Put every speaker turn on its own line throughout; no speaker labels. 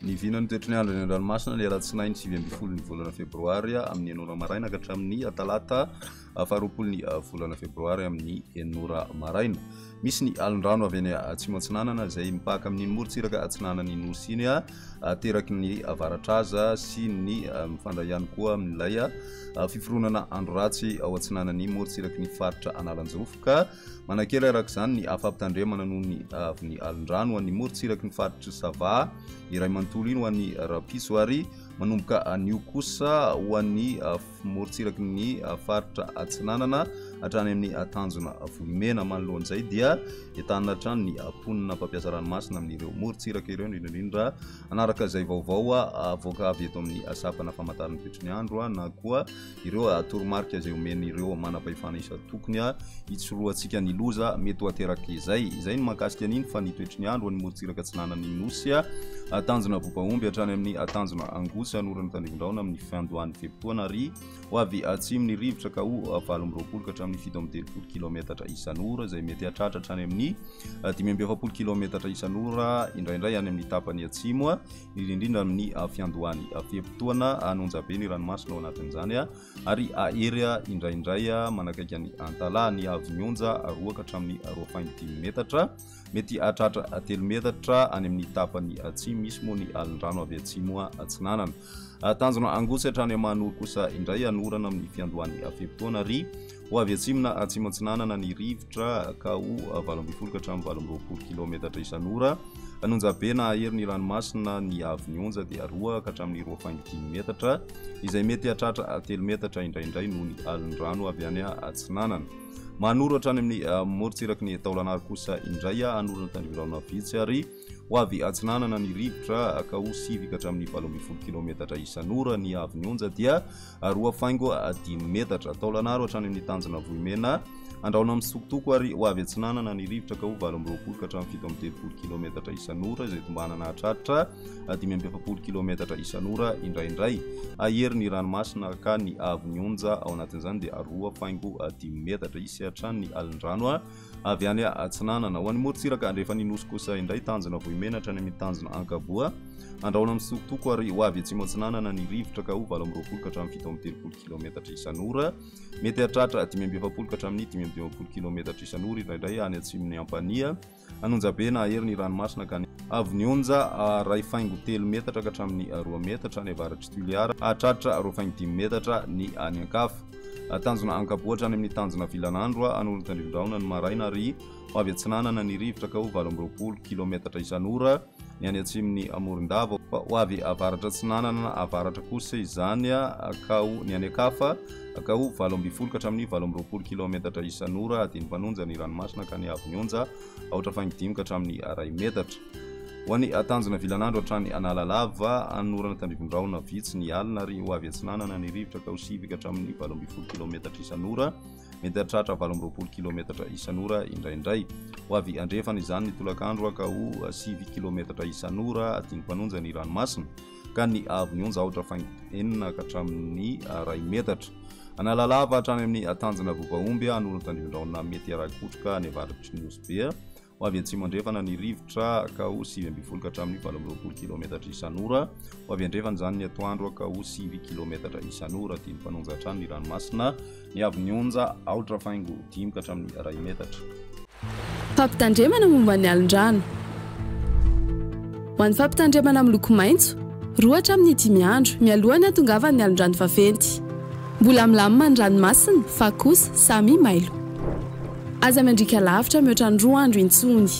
Ny vinany toetrany andro ny ranomasina ny alatsinainy 7 ny volana febroary amin'ny enora maraina ka hatramin'ny talata 20 ny volana febroary amin'ny enora maraina. Misy ny alondrano avy any atsimo atsinanana izay mipaka amin'ny morotsiraka atsinanany nosy iny teraky ny avaratraza sy ny mifandray ihany koa amin'ilay fiforonana andro ratsy ao atsinanany morotsiraky ny faritra Analanjofoka. Manakely araka izany ny afampitandremana noho ny avy ny alondrano ho an'ny morotsiraky ny faritra Sava iray manontolo iny ho an'ny Rapiso ary manomboka anio kosa ho an'ny morotsiraky ny faritra Atsinanana hatrany amin'ny tanjona Vohimena. Manoloan'izay dia entanina hatrany ny ponina mpampiasa ranomasina amin'ireo morotsiraka ireo indrindra anaraka izay vaovao avoaka avy eto amin'ny sapana famantarana toetrany andro na koa ireo toromarika izay omen'ireo manam-pahefana isa tokony hitsoroantsika ny loza mety ho ateraky izay ny mahakasika an'iny fa ny toetrany andro ny morotsiraka atsinanany nosy tanjona Bopaomby hatrany amin'ny tanjona Angosy anorana tandrivondraona amin'ny fiandohan'ny feptoana ary ho avy atsimo ny rivotra ka ho 20 ka hatramin'ny 7 kilometatra isan'ora izay mety hatratra hatrany amin'ny 5 kilometatra isan'ora indraindray any amin'ny tapany atsimo indrindra amin'ny fiandohan'ny feptoana anonjabe ny ranomasina ao anatin'izany ary ahery indraindray manakaiky ny Antala ny avy mionja 2 ka hatramin'ny 2.5 metatra mety hatratra 3 metatra any amin'ny tapany atsimo misy moa ny alondrano avy atsimo atsinanana. Tanjona Angosy hatrany Manoro kosa indray anorana amin'ny fiandohan'ny feptoana ary ho avy atsimona atsimo atsinanana ny rivotra ka ho 12 ka hatramin'ny 20 kilometatra isan'ora. Anonjabe na ahery ny ranomasina ny avy mionja dia 2 ka hatramin'ny 2.5 metatra izay mety hatratra 3 metatra indraindray noho ny alondrano avy any atsinanana. Manoro hatrany amin'ny morotsiraky ny Taolagnaro kosa indray anorana tandrivondraona vitsy ary ho avy atsinanana ny rivotra ka ho 7 ka hatramin'ny 12 kilometatra isan'ora ny avy mionja dia 2.5 metatra. Taolagnaro hatrany amin'ny tanjona Vohimena andraona amin'ny sokotoko ary ho avy atsinanana ny rivotra ka ho 20 ka hatramin'ny 17 kilometatra isan'ora izay tombanana hatratra 5 kilometatra isan'ora indraindray. Ahery ny ranomasina ka ny avy mionja ao anatin'izany dia 2.5 metatra isy hatrany ny alondrano avy any atsinanana. Ho an'ny morotsiraka andrefa ny nosy kosa indray tanjona Vohimena hatrany amin'ny tanjona Ankaboa andraona amin'ny sokotoko ary ho avy atsimo atsinanana ny rivotra ka ho 20 ka hatramin'ny 17 kilometatra isan'ora mety hatratra 5 ka hatramin'ny 15 kilometatra isan'ora indraindray any atsimony Ampania. Anonjabe na ahery ny ranomasina ka avy nionja 2.3 metatra ka hatramin'ny 2 metatra ny avaratry Tuliara hatratra 2.5 metatra ny any ankafa. Tanjona Ankaboa hatrany amin'ny tanjona Vilanandro anorana tandrivondraona ny maraina ary ho avy atsinanana ny rivotra ka ho 20 kilometatra isan'ora ny any atsimony Morondava ho avy avaratra atsinanana avaratra kosa izany ka ho ny any ankafa ka ho 12 ka hatramin'ny 20 kilometatra isan'ora adiny mpanonja ny ranomasina ka ny avy mionja 2.5 ka hatramin'ny 2 metatra. Ho an'ny tanjona Vilanandro hatrany Analalava anorana tandrivondraona vitsy ny alina ary ho avy atsinanana ny rivotra ka ho 7 ka hatramin'ny 12 kilometatra isan'ora mety hatratra 20 kilometatra isan'ora indraindray. Ho avy andrefana izany ny tolakandro ka ho 7 kilometatra isan'ora adiny mpanonja ny ranomasina ka ny avy mionja 2.5 ka hatramin'ny 2 metatra. Analalava hatrany amin'ny tanjona Bopaomby anorana tandrivondraona mety arakotroka ny avaratry ny Osbe ho avy atsimo andrefana ny rivotra ka ho 7 ka hatramin'ny 20 kilometatra isan'ora. Ho avy andrefana izany ny atoandro ka ho 7 kilometatra isan'ora adiny mpanonja hatrany ny ranomasina ny avy mionja 2.5 ka hatramin'ny 2 metatra.
Fampitandremana momba ny alondrano. Ho an'ny fampitandremana amin'ny loko maitso 2 hatramin'ny 5 andro mialohan'ny hatongavan'ny alondrano vaventy. Mbola milamina ny ranomasina fa kosa samy mailo. Aza mandrika lavitra mihoatra ny 2 andro intsony.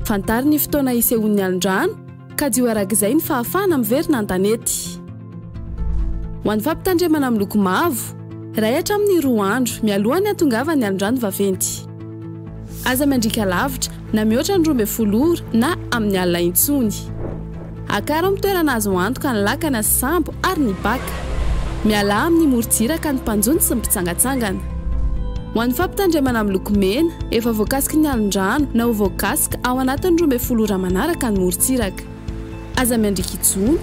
Fantary ny fotoana isehoan'ny alondrano ka dio arak'izay ny fahafahana miverina an-tanety. Ho an'ny fampitandremana amin'ny loko mavo 2 hatramin'ny 2 andro mialohan'ny hatongavan'ny alondrano vaventy. Aza mandrika lavitra na mihoatra ny 12 ora na amin'ny alina intsony. Akara mitoerana azo antoka ny lakana sy sambo ary ny baka. Miala amin'ny morotsiraka ny mpanjony sy ny mpitsangatsangana. Ho an'ny fampitandremana amin'ny loko mena efa voakasika ny alondrano na ho voakasika ao anatin'ny 12 ora manaraka ny morotsiraka. Aza miandrika intsony.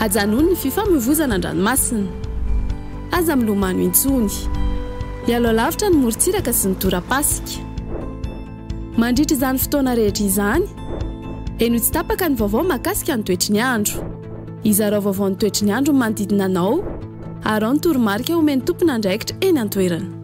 Hajanony ny fifamoivoizana an-dranomasina. Aza milomano intsony. Mialo lavitra ny morotsiraka sy ny tora-pasika. Mandritra izany fotoana rehetra izany eny ho tsy tapaka ny vaovao mahakasika ny toetry ny andro izarao vaovao ny toetry ny andro manodidina anao ary ao ny toromarika omeny tompona andraikitra eny an-toerana